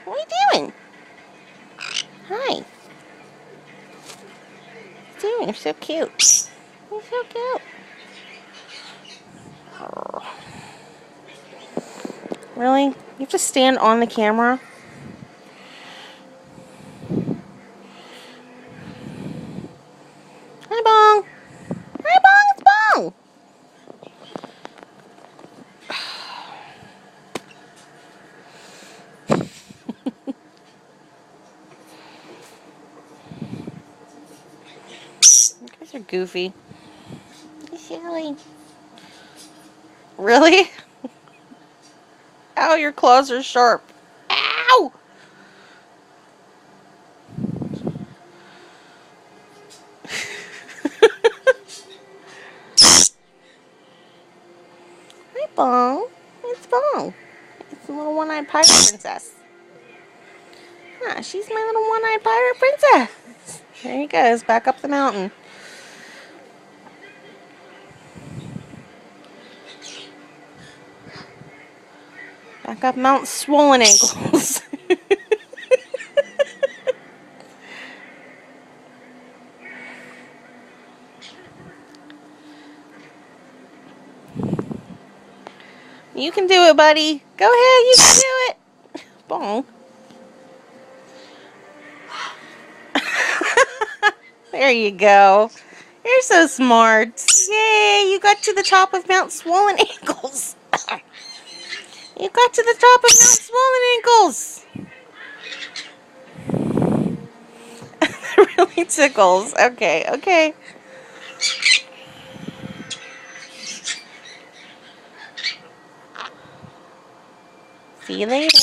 What are you doing? Hi. What are you doing? You're so cute. You're so cute. Really? You have to stand on the camera? Hi, Bong. Hi, Bong. It's Bong. You guys are goofy. You're silly. Really? Ow, your claws are sharp. Ow! Hi, Bong. It's Bong. It's the little one-eyed pirate princess. Ah, she's my little one-eyed pirate princess. There he goes, back up the mountain. Back up Mount Swollen Ankles. You can do it, buddy. Go ahead, you can do it. Bong. There you go. You're so smart. Yay, you got to the top of Mount Swollen Ankles. You got to the top of Mount Swollen Ankles. That really tickles. Okay, okay. See you later.